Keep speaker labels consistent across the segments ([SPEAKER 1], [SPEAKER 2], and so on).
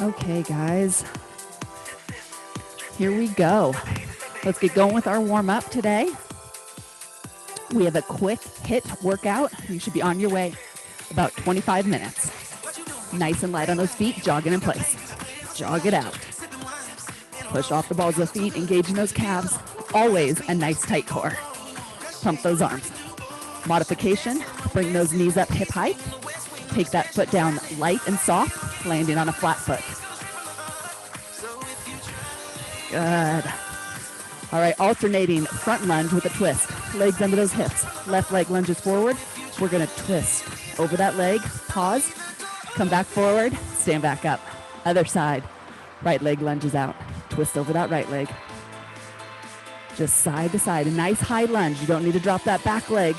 [SPEAKER 1] Okay, guys, here we go. Let's get going with our warm-up today. We have a quick HIIT workout. You should be on your way about 25 minutes. Nice and light on those feet, jogging in place. Jog it out. Push off the balls of the feet, engaging those calves. Always a nice tight core. Pump those arms. Modification, bring those knees up hip height. Take that foot down light and soft, landing on a flat foot. Good. All right, alternating front lunge with a twist. Legs under those hips. Left leg lunges forward. We're gonna twist over that leg, pause, come back forward, stand back up. Other side, right leg lunges out. Twist over that right leg. Just side to side, a nice high lunge. You don't need to drop that back leg.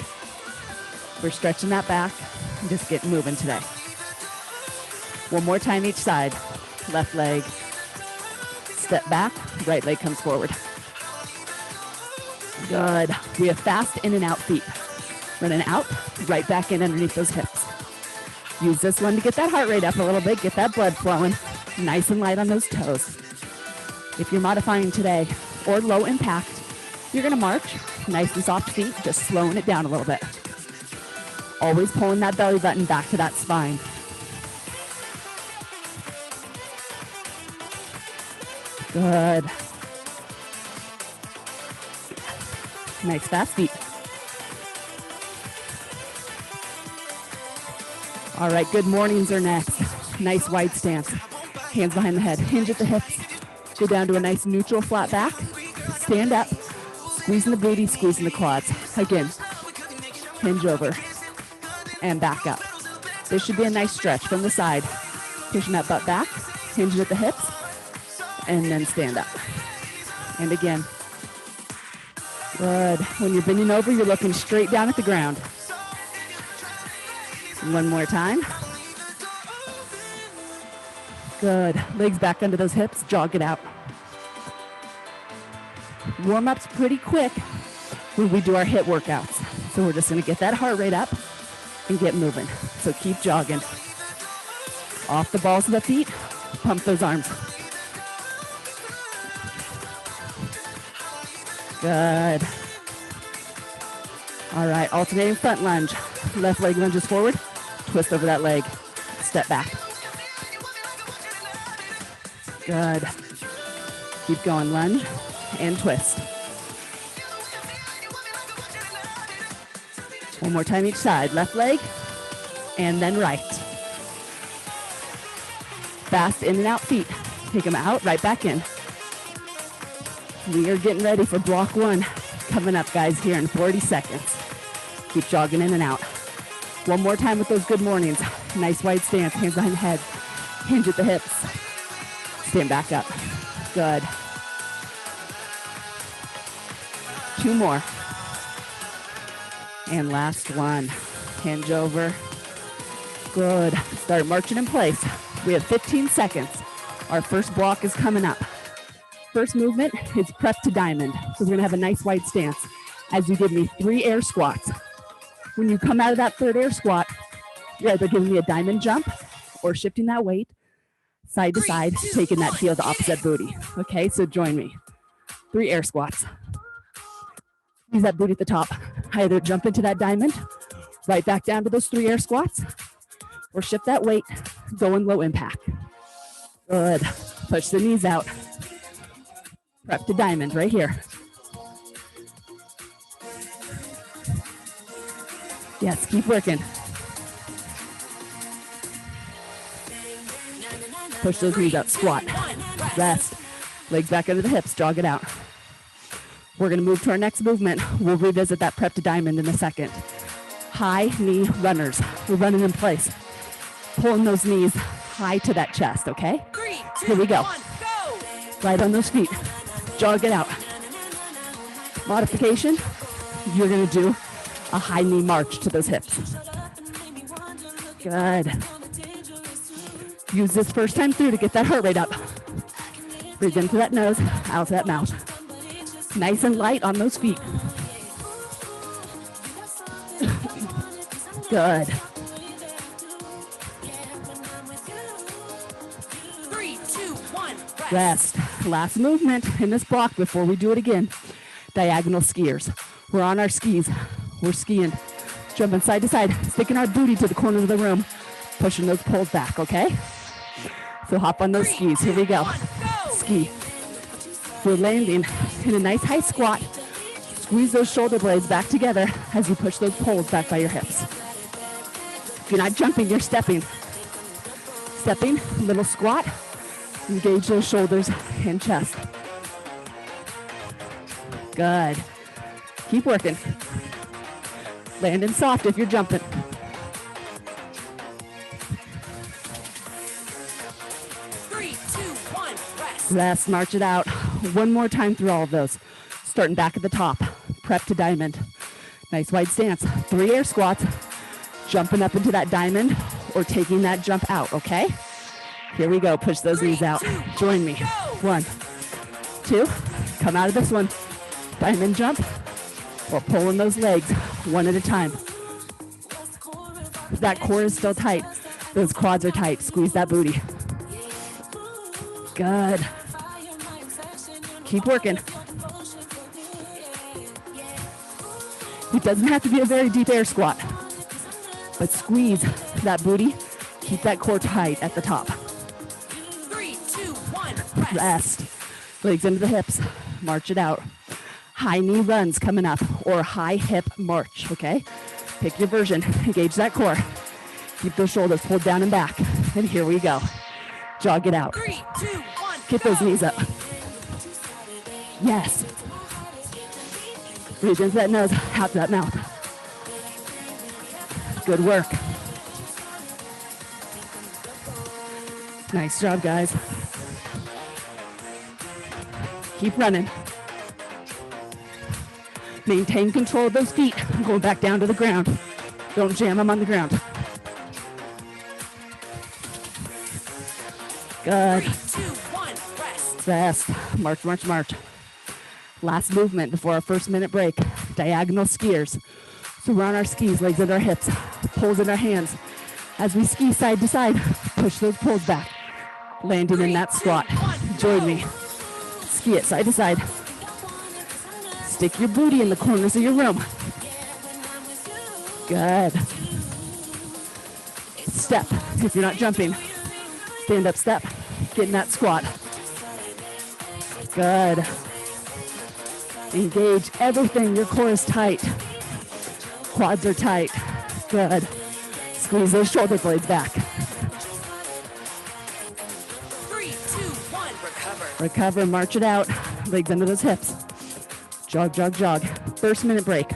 [SPEAKER 1] We're stretching that back and just get moving today. One more time each side. Left leg, step back, right leg comes forward. Good. We have fast in and out feet. Running out, right back in underneath those hips. Use this one to get that heart rate up a little bit, get that blood flowing. Nice and light on those toes. If you're modifying today or low impact, you're gonna march, nice and soft feet, just slowing it down a little bit. Always pulling that belly button back to that spine. Good. Nice fast feet. All right, good mornings are next. Nice wide stance. Hands behind the head, hinge at the hips. Go down to a nice neutral flat back. Stand up, squeezing the booty, squeezing the quads. Again, hinge over and back up. This should be a nice stretch from the side. Pushing that butt back, hinge at the hips, and then stand up. And again. Good. When you're bending over, you're looking straight down at the ground. One more time. Good. Legs back under those hips. Jog it out. Warm-up's pretty quick when we do our HIIT workouts. So we're just going to get that heart rate up and get moving. So keep jogging. Off the balls of the feet. Pump those arms. Good. All right, alternating front lunge. Left leg lunges forward. Twist over that leg. Step back. Good. Keep going, lunge and twist. One more time each side. Left leg and then right. Fast in and out feet. Take them out, right back in. We are getting ready for block one. Coming up, guys, here in 40 seconds. Keep jogging in and out. One more time with those good mornings. Nice wide stance, hands behind the head. Hinge at the hips. Stand back up. Good. Two more. And last one. Hinge over. Good. Start marching in place. We have 15 seconds. Our first block is coming up. First movement is prep to diamond. So we're gonna have a nice wide stance as you give me 3 air squats. When you come out of that third air squat, you're either giving me a diamond jump or shifting that weight side to side, taking that heel to opposite booty. Okay, so join me. 3 air squats. Use that booty at the top. Either jump into that diamond, right back down to those 3 air squats, or shift that weight, go in low impact. Good. Push the knees out. Prep to diamond right here. Yes, keep working. Push those knees out, squat, rest, legs back under the hips, jog it out. We're gonna move to our next movement. We'll revisit that prep to diamond in a second. High knee runners. We're running in place. Pulling those knees high to that chest, okay?
[SPEAKER 2] 3, 2,
[SPEAKER 1] Here we go.
[SPEAKER 2] 1, go!
[SPEAKER 1] Right on those feet. Jog it out. Modification, you're gonna do a high knee march to those hips. Good. Use this first time through to get that heart rate up. Breathe into that nose, out that mouth. Nice and light on those feet. Good.
[SPEAKER 2] 3,
[SPEAKER 1] Rest. Last movement in this block before we do it again. Diagonal skiers. We're on our skis. We're skiing. Jumping side to side. Sticking our booty to the corner of the room. Pushing those poles back, okay? So hop on those skis. Here we go. Ski. We're landing in a nice high squat. Squeeze those shoulder blades back together as you push those poles back by your hips. If you're not jumping, you're stepping. Stepping, little squat. Engage those shoulders and chest. Good. Keep working. Landing soft if you're jumping. Rest, march it out. One more time through all of those. Starting back at the top. Prep to diamond. Nice wide stance. 3 air squats. Jumping up into that diamond or taking that jump out, okay? Here we go. Push those knees out. Join me. 1, 2. Come out of this one. Diamond jump. Or pulling those legs one at a time. That core is still tight. Those quads are tight. Squeeze that booty. Good. Keep working. It doesn't have to be a very deep air squat, but squeeze that booty. Keep that core tight at the top.
[SPEAKER 2] 3, 2, 1,
[SPEAKER 1] rest. Legs into the hips. March it out. High knee runs coming up, or high hip march, okay? Pick your version. Engage that core. Keep those shoulders pulled down and back. And here we go. Jog it out.
[SPEAKER 2] 3, 2, 1,
[SPEAKER 1] get those knees up. Yes. Breathe into that nose, out that mouth. Good work. Nice job, guys. Keep running. Maintain control of those feet. Going back down to the ground. Don't jam them on the ground. Good.
[SPEAKER 2] 3, 2, 1, rest.
[SPEAKER 1] Rest. March, march, march. Last movement before our first minute break. Diagonal skiers. So we're on our skis, legs at our hips, poles in our hands. As we ski side to side, push those poles back. Landing in that squat. Join me. Ski it side to side. Stick your booty in the corners of your room. Good. Step if you're not jumping. Stand up step. Get in that squat. Good. Engage everything. Your core is tight. Quads are tight. Good. Squeeze those shoulder blades back.
[SPEAKER 2] 3, 2, 1, recover.
[SPEAKER 1] Recover, march it out. Legs under those hips. Jog, jog, jog. First minute break.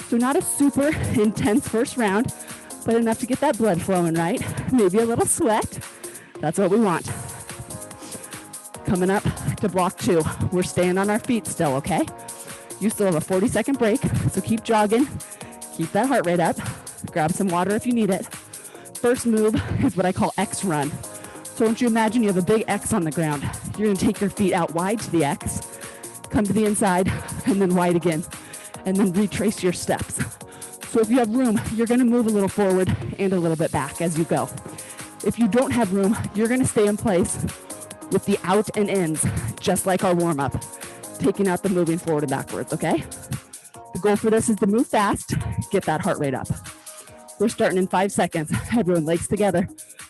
[SPEAKER 1] So not a super intense first round, but enough to get that blood flowing, right? Maybe a little sweat. That's what we want. Coming up to block 2. We're staying on our feet still, okay? You still have a 40-second break, so keep jogging. Keep that heart rate up. Grab some water if you need it. First move is what I call X run. So once you imagine you have a big X on the ground, you're gonna take your feet out wide to the X, come to the inside, and then wide again, and then retrace your steps. So if you have room, you're gonna move a little forward and a little bit back as you go. If you don't have room, you're gonna stay in place with the out and ins, just like our warm-up, taking out the moving forward and backwards, okay? The goal for this is to move fast, get that heart rate up. We're starting in 5 seconds. Everyone legs together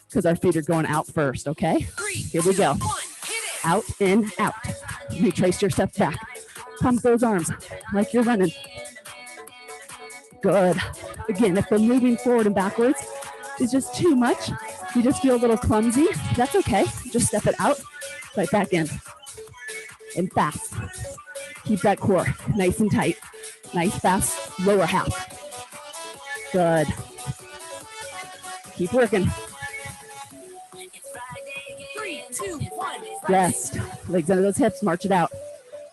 [SPEAKER 1] because our feet are going out first, okay?
[SPEAKER 2] 3,
[SPEAKER 1] Here we
[SPEAKER 2] 2,
[SPEAKER 1] go.
[SPEAKER 2] 1, hit it.
[SPEAKER 1] Out, in, out. Retrace your steps back. Pump those arms like you're running. Good. Again, if the moving forward and backwards is just too much, you just feel a little clumsy, that's okay. Just step it out, right back in. And fast. Keep that core nice and tight. Nice, fast, lower half. Good. Keep working.
[SPEAKER 2] 3, 2, 1,
[SPEAKER 1] Rest. Legs under those hips, march it out.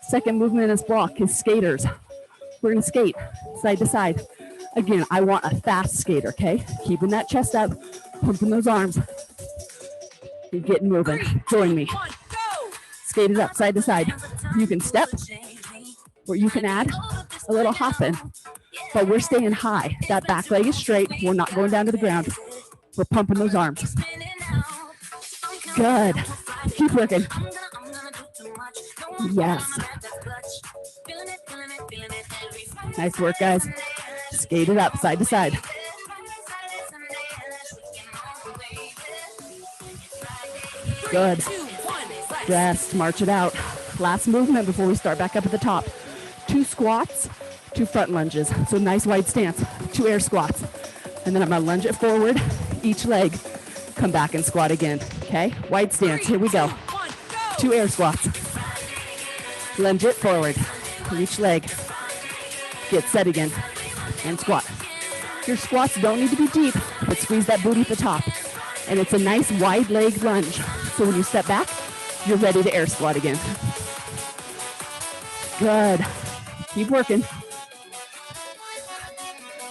[SPEAKER 1] Second movement in this block is skaters. We're gonna skate side to side. Again, I want a fast skater, okay? Keeping that chest up, pumping those arms. You're getting moving. Join me.
[SPEAKER 2] 1, go.
[SPEAKER 1] Skate it up side to side. You can step, or you can add a little hop in. But we're staying high. That back leg is straight. We're not going down to the ground. We're pumping those arms. Good. Keep working. Yes. Nice work, guys. Skate it up side to side. Good. Rest, march it out. Last movement before we start back up at the top. 2 squats, 2 front lunges. So nice wide stance, 2 air squats. And then I'm gonna lunge it forward, each leg. Come back and squat again, okay? Wide stance, here we go. 2 air squats. Lunge it forward, each leg. Get set again, and squat. Your squats don't need to be deep, but squeeze that booty at the top. And it's a nice wide leg lunge. So when you step back, you're ready to air squat again. Good. Keep working.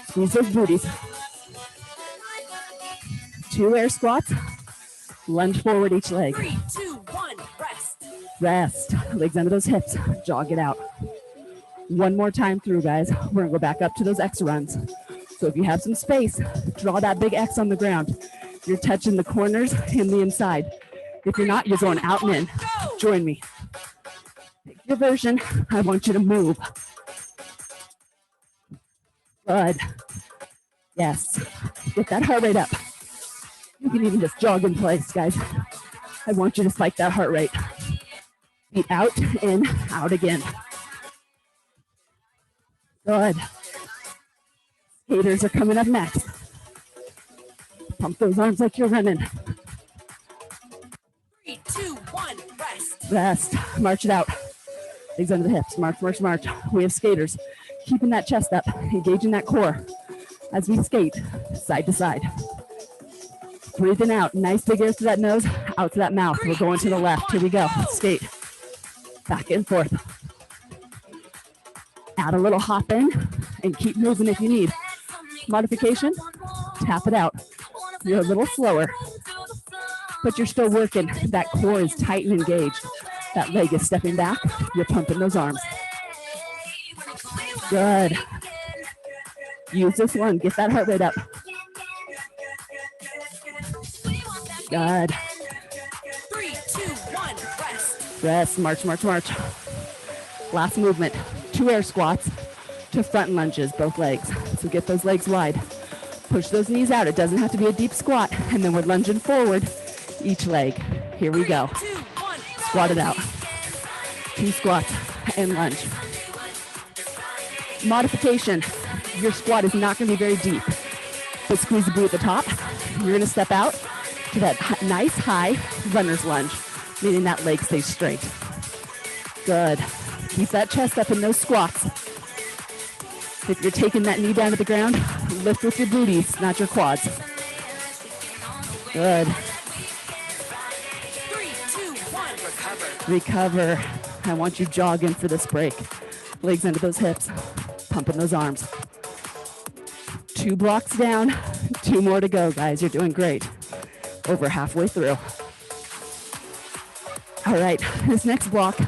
[SPEAKER 1] Squeeze those booties. 2 air squats. Lunge forward each leg.
[SPEAKER 2] 3, 2, 1, rest.
[SPEAKER 1] Rest. Legs under those hips. Jog it out. One more time through, guys. We're gonna go back up to those X runs. So if you have some space, draw that big X on the ground. You're touching the corners and the inside. If you're not, you're going out and in. Join me. Pick your version. I want you to move. Good. Yes. Get that heart rate up. You can even just jog in place, guys. I want you to spike that heart rate. Feet out, in, out again. Good. Skaters are coming up next. Pump those arms like you're running.
[SPEAKER 2] 3, 2, 1, rest.
[SPEAKER 1] Rest. March it out. Legs under the hips. March, march, march. We have skaters. Keeping that chest up. Engaging that core as we skate side to side. Breathing out. Nice big air through that nose, out to that mouth. We're going to the left. Here we go. Skate. Back and forth. Add a little hop in and keep moving if you need. Modification, tap it out. You're a little slower, but you're still working. That core is tight and engaged. That leg is stepping back. You're pumping those arms. Good. Use this one. Get that heart rate up. Good.
[SPEAKER 2] 3, 2, 1, rest.
[SPEAKER 1] Rest. March, march, march. Last movement. 2 air squats to front lunges, both legs. So get those legs wide. Push those knees out. It doesn't have to be a deep squat. And then we're lunging forward each leg. Here we go.
[SPEAKER 2] 3, 2, 1,
[SPEAKER 1] Squat it out. 2 squats and lunge. Modification. Your squat is not going to be very deep, but squeeze the boot at the top. You're going to step out to that nice high runner's lunge, meaning that leg stays straight. Good. Keep that chest up in those squats. If you're taking that knee down to the ground, lift with your booties, not your quads. Good.
[SPEAKER 2] 3, 2, 1, recover.
[SPEAKER 1] Recover. I want you jogging for this break. Legs under those hips, pumping those arms. 2 blocks down, 2 more to go, guys. You're doing great. Over halfway through. All right, this next block,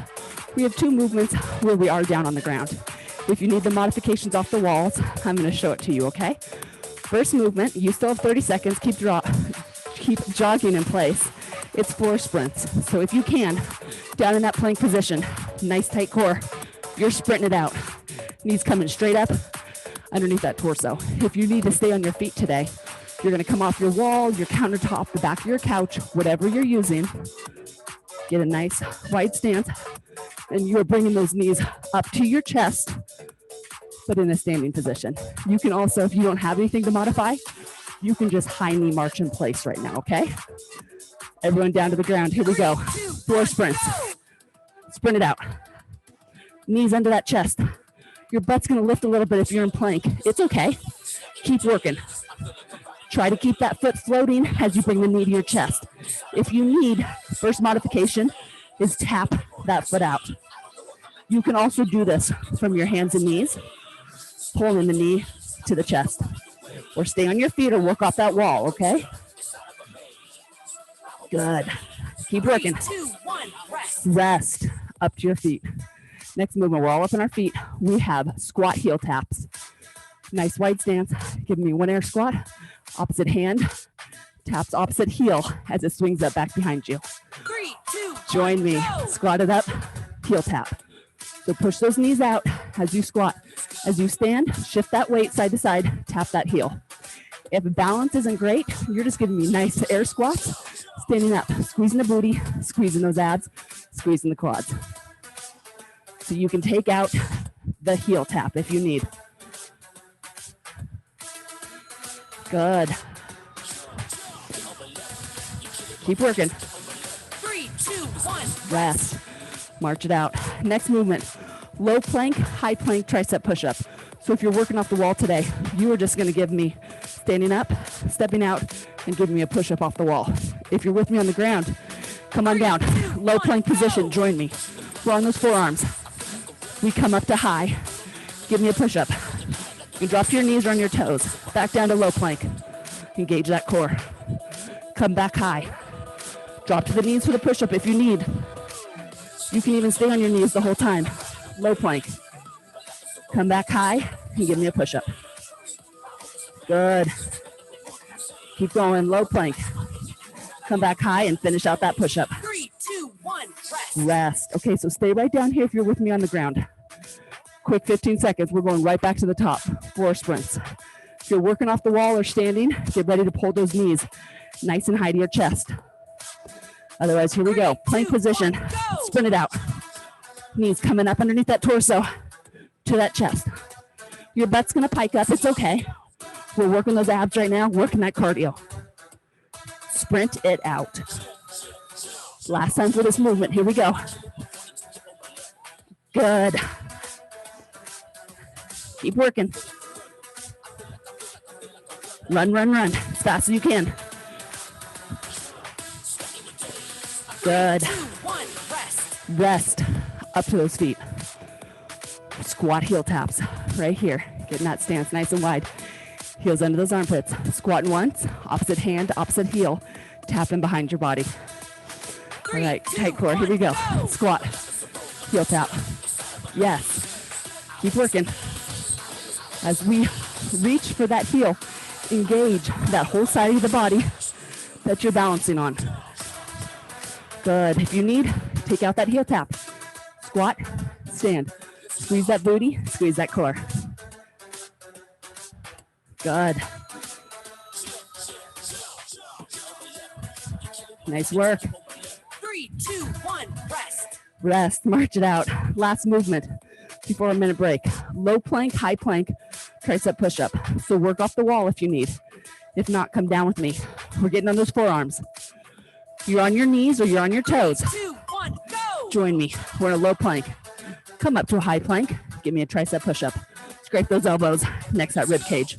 [SPEAKER 1] we have 2 movements where we are down on the ground. If you need the modifications off the walls, I'm going to show it to you, okay? First movement, you still have 30 seconds. Keep jogging in place. It's 4 sprints. So if you can, down in that plank position, nice tight core, you're sprinting it out. Knees coming straight up underneath that torso. If you need to stay on your feet today, you're going to come off your wall, your countertop, the back of your couch, whatever you're using. Get a nice wide stance. And you're bringing those knees up to your chest, but in a standing position. You can also, if you don't have anything to modify, you can just high knee march in place right now, okay? Everyone down to the ground. Here we go. 4 sprints. Sprint it out. Knees under that chest. Your butt's gonna lift a little bit if you're in plank. It's okay. Keep working. Try to keep that foot floating as you bring the knee to your chest. If you need, first modification is tap that foot out. You can also do this from your hands and knees, pulling the knee to the chest. Or stay on your feet or work off that wall, okay? Good. Keep working.
[SPEAKER 2] 3, 2, 1, rest.
[SPEAKER 1] Rest. Up to your feet. Next movement, we're all up on our feet. We have squat heel taps. Nice wide stance. Give me 1 air squat. Opposite hand. Taps opposite heel as it swings up back behind you.
[SPEAKER 2] 3, 2,
[SPEAKER 1] Join
[SPEAKER 2] 1,
[SPEAKER 1] me.
[SPEAKER 2] go.
[SPEAKER 1] Squat it up, heel tap. So push those knees out as you squat. As you stand, shift that weight side to side, tap that heel. If balance isn't great, you're just giving me nice air squats, standing up, squeezing the booty, squeezing those abs, squeezing the quads. So you can take out the heel tap if you need. Good. Keep working.
[SPEAKER 2] 3, 2, 1,
[SPEAKER 1] Rest. March it out. Next movement, low plank, high plank, tricep push-up. So if you're working off the wall today, you are just gonna give me standing up, stepping out, and giving me a push-up off the wall. If you're with me on the ground, come on down. Low plank position, join me. We're on those forearms. We come up to high. Give me a push-up. You drop your knees or on your toes. Back down to low plank. Engage that core. Come back high. Drop to the knees for the push-up if you need. You can even stay on your knees the whole time. Low plank. Come back high and give me a push-up. Good. Keep going, low plank. Come back high and finish out that push-up.
[SPEAKER 2] 3, 2, 1, rest.
[SPEAKER 1] Rest. Okay, so stay right down here if you're with me on the ground. Quick 15 seconds. We're going right back to the top. 4 sprints. If you're working off the wall or standing, get ready to pull those knees nice and high to your chest. Otherwise, here we go. Plank position. Sprint it out. Knees coming up underneath that torso to that chest. Your butt's gonna pike up. It's okay. We're working those abs right now, working that cardio. Sprint it out. Last time for this movement. Here we go. Good. Keep working. Run, run, run as fast as you can. Good.
[SPEAKER 2] 2, 1, rest.
[SPEAKER 1] Rest up to those feet. Squat heel taps right here. Getting that stance nice and wide. Heels under those armpits. Squatting once, opposite hand, opposite heel. Tapping behind your body. All right, tight core. Here we go. Squat. Heel tap. Yes. Keep working. As we reach for that heel, engage that whole side of the body that you're balancing on. Good. If you need, take out that heel tap. Squat, stand. Squeeze that booty, squeeze that core. Good. Nice work.
[SPEAKER 2] 3, 2, 1, rest.
[SPEAKER 1] Rest, march it out. Last movement before a minute break. Low plank, high plank, tricep push-up. So work off the wall if you need. If not, come down with me. We're getting on those forearms. You're on your knees or you're on your toes.
[SPEAKER 2] 2, 1, go.
[SPEAKER 1] Join me. We're in a low plank. Come up to a high plank. Give me a tricep push-up. Scrape those elbows next to that rib cage.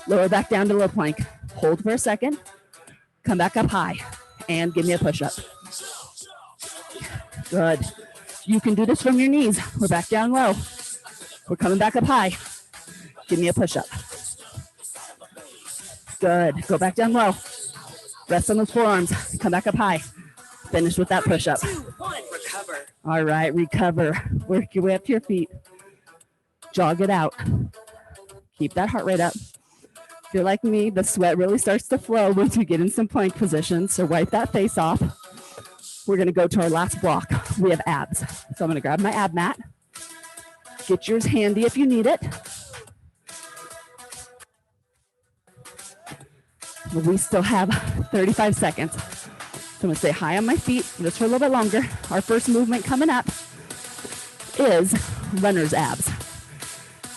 [SPEAKER 1] Lower back down to low plank. Hold for a second. Come back up high and give me a push-up. Good. You can do this from your knees. We're back down low. We're coming back up high. Give me a push-up. Good. Go back down low. Rest on those forearms. Come back up high. Finish with that push-up.
[SPEAKER 2] 2, 1, recover.
[SPEAKER 1] All right, recover. Work your way up to your feet. Jog it out. Keep that heart rate up. If you're like me, the sweat really starts to flow once you get in some plank position, so wipe that face off. We're gonna go to our last block. We have abs. So I'm gonna grab my ab mat. Get yours handy if you need it. We still have 35 seconds. So I'm gonna stay high on my feet just for a little bit longer. Our first movement coming up is runner's abs.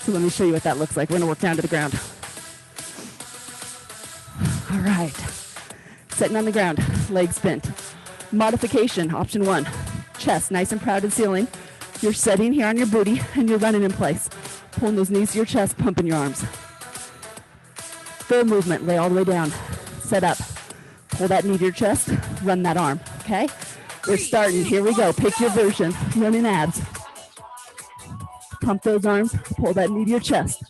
[SPEAKER 1] So let me show you what that looks like. We're gonna work down to the ground. All right, sitting on the ground, legs bent. Modification, option 1, chest nice and proud to the ceiling. You're sitting here on your booty and you're running in place. Pulling those knees to your chest, pumping your arms. Full movement, lay all the way down. Set up, pull that knee to your chest, run that arm, okay? We're starting, here we go, pick your version, running abs. Pump those arms, pull that knee to your chest.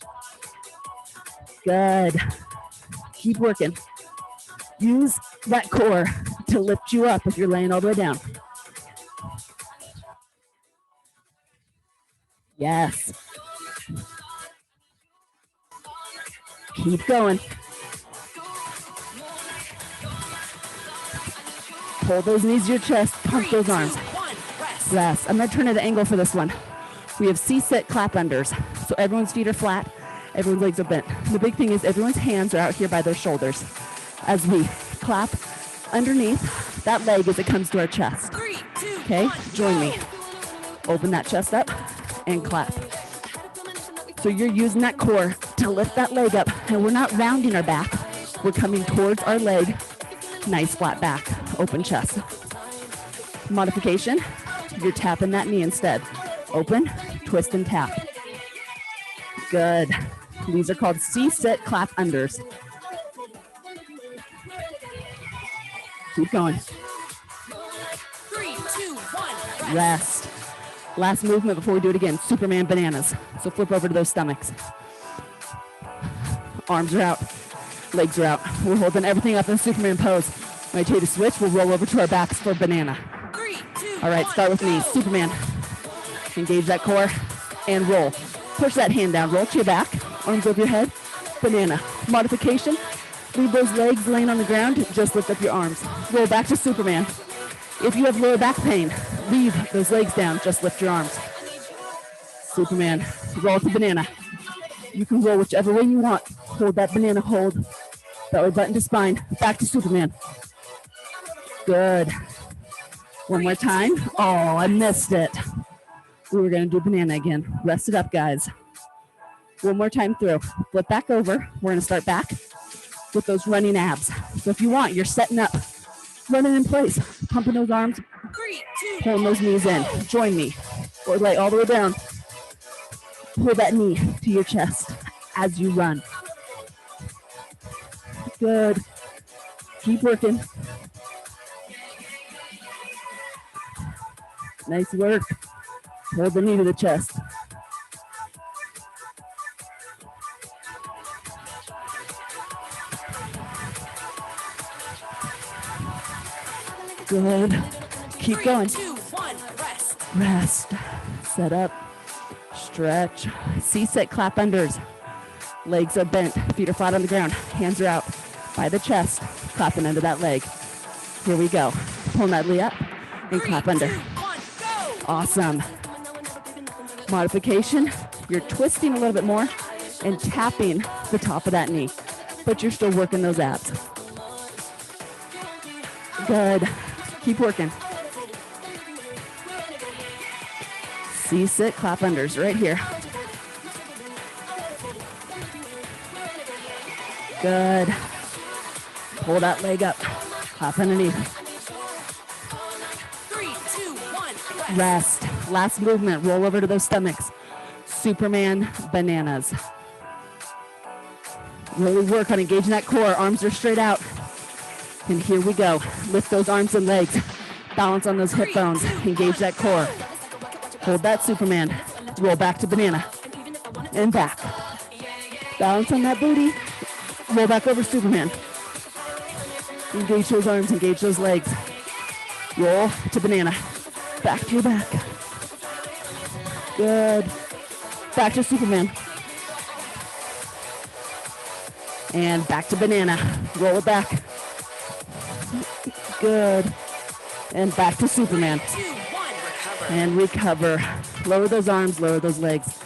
[SPEAKER 1] Good. Keep working. Use that core to lift you up if you're laying all the way down. Yes. Keep going. Hold those knees to your chest. Pump
[SPEAKER 2] 3,
[SPEAKER 1] those
[SPEAKER 2] 2,
[SPEAKER 1] arms.
[SPEAKER 2] 1, rest.
[SPEAKER 1] Rest. I'm going to turn to the angle for this one. We have C-sit clap unders. So everyone's feet are flat. Everyone's legs are bent. The big thing is everyone's hands are out here by their shoulders as we clap underneath that leg as it comes to our chest.
[SPEAKER 2] 3, 2,
[SPEAKER 1] Okay,
[SPEAKER 2] 1,
[SPEAKER 1] join
[SPEAKER 2] go.
[SPEAKER 1] me. Open that chest up and clap. So you're using that core to lift that leg up, and we're not rounding our back. We're coming towards our leg. Nice flat back, open chest. Modification, you're tapping that knee instead. Open, twist, and tap. Good. These are called C-sit clap unders. Keep going.
[SPEAKER 2] 3, 2, 1, rest.
[SPEAKER 1] Rest. Last movement before we do it again, Superman bananas. So flip over to those stomachs. Arms are out, legs are out. We're holding everything up in Superman pose. When I tell you to switch, we'll roll over to our backs for banana.
[SPEAKER 2] 3, 2,
[SPEAKER 1] All right,
[SPEAKER 2] 1,
[SPEAKER 1] start with
[SPEAKER 2] go.
[SPEAKER 1] knees. Superman. Engage that core and roll. Push that hand down, roll to your back, arms over your head, banana. Modification, leave those legs laying on the ground, just lift up your arms. Roll back to Superman. If you have lower back pain, leave those legs down, just lift your arms. Superman, roll to banana. You can roll whichever way you want. Hold that banana hold, belly button to spine, back to Superman. Good. One more time. Oh, I missed it. We were gonna do banana again. Rest it up, guys. One more time through. Flip back over. We're gonna start back with those running abs. So if you want, you're setting up, running in place, pumping those arms,
[SPEAKER 2] 3, 2,
[SPEAKER 1] pulling those knees in. Join me. Or lay all the way down. Pull that knee to your chest as you run. Good. Keep working. Nice work. Hold the knee to the chest. Good. Keep
[SPEAKER 2] 3,
[SPEAKER 1] going.
[SPEAKER 2] 2, 1, rest.
[SPEAKER 1] Rest. Set up. Stretch. C-sit clap unders. Legs are bent. Feet are flat on the ground. Hands are out by the chest. Clapping under that leg. Here we go. Pulling that knee up and
[SPEAKER 2] 3,
[SPEAKER 1] clap
[SPEAKER 2] 2,
[SPEAKER 1] under.
[SPEAKER 2] 1, go.
[SPEAKER 1] Awesome. Modification. You're twisting a little bit more and tapping the top of that knee, but you're still working those abs. Good. Keep working. C-sit clap unders right here. Good. Pull that leg up. Clap underneath.
[SPEAKER 2] 3, 2, 1, rest.
[SPEAKER 1] Rest. Last movement. Roll over to those stomachs. Superman bananas. Really work on engaging that core. Arms are straight out. And here we go. Lift those arms and legs. Balance on those hip bones. Engage that core. Hold that Superman. Roll back to banana. And back. Balance on that booty. Roll back over Superman. Engage those arms, engage those legs. Roll to banana. Back to your back. Good. Back to Superman. And back to banana. Roll it back. Good. And back to Superman.
[SPEAKER 2] 2, 1, recover.
[SPEAKER 1] And recover. Lower those arms, lower those legs.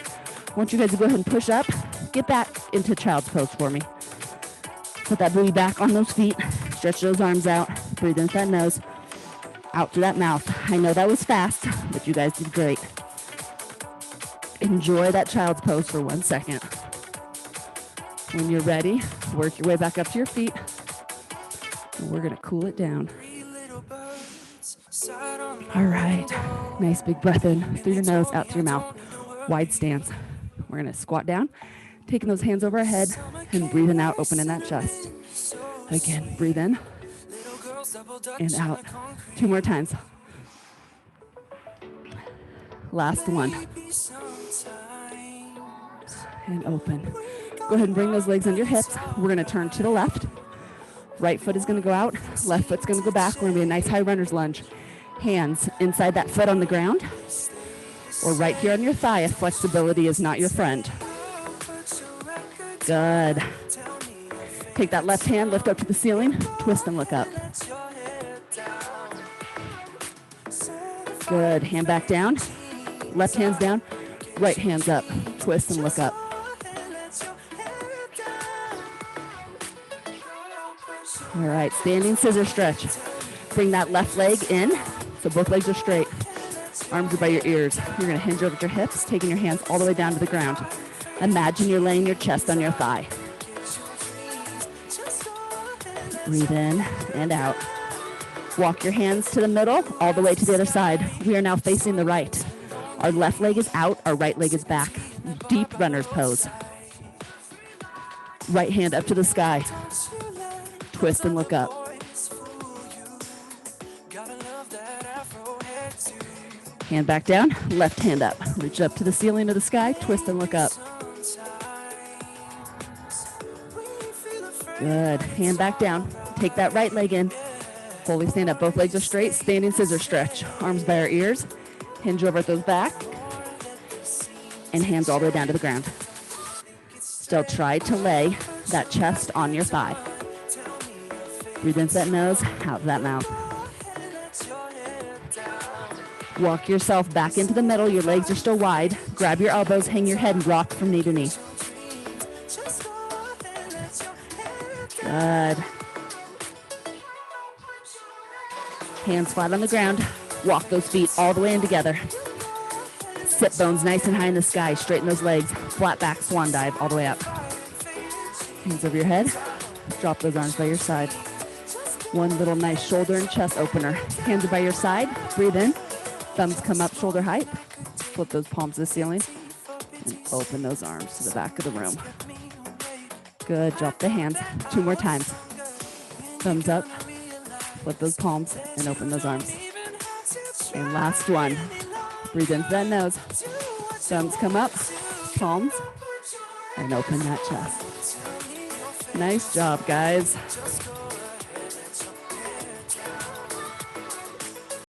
[SPEAKER 1] I want you guys to go ahead and push up. Get back into child's pose for me. Put that booty back on those feet. Stretch those arms out. Breathe into that nose. Out through that mouth. I know that was fast, but you guys did great. Enjoy that child's pose for 1 second. When you're ready, work your way back up to your feet. And we're gonna cool it down. All right, nice big breath in through your nose, out through your mouth. Wide stance. We're gonna squat down, taking those hands over our head and breathing out, opening that chest. Again, breathe in and out. 2 more times. Last one. And open. Go ahead and bring those legs under your hips. We're gonna turn to the left. Right foot is gonna go out. Left foot's gonna go back. We're gonna be a nice high runner's lunge. Hands inside that foot on the ground or right here on your thigh if flexibility is not your friend. Good. Take that left hand, lift up to the ceiling, twist and look up. Good. Hand back down. Left hand's down. Right hand's up. Twist and look up. All right, standing scissor stretch. Bring that left leg in so both legs are straight. Arms are by your ears. You're going to hinge over at your hips, taking your hands all the way down to the ground. Imagine you're laying your chest on your thigh. Breathe in and out. Walk your hands to the middle, all the way to the other side. We are now facing the right. Our left leg is out, our right leg is back. Deep runner's pose. Right hand up to the sky. Twist and look up. Hand back down, left hand up. Reach up to the ceiling of the sky, twist and look up. Good. Hand back down. Take that right leg in. Fully stand up. Both legs are straight. Standing scissor stretch. Arms by our ears. Hinge over at those back. And hands all the way down to the ground. Still try to lay that chest on your thigh. Breathe into that nose, out that mouth. Walk yourself back into the middle. Your legs are still wide. Grab your elbows, hang your head, and rock from knee to knee. Good. Hands flat on the ground. Walk those feet all the way in together. Sit bones nice and high in the sky. Straighten those legs. Flat back swan dive all the way up. Hands over your head. Drop those arms by your side. One little nice shoulder and chest opener. Hands are by your side. Breathe in. Thumbs come up shoulder height. Flip those palms to the ceiling. And open those arms to the back of the room. Good. Drop the hands. 2 more times. Thumbs up. Flip those palms and open those arms. And last one. Breathe into that nose. Thumbs come up. Palms. And open that chest. Nice job, guys.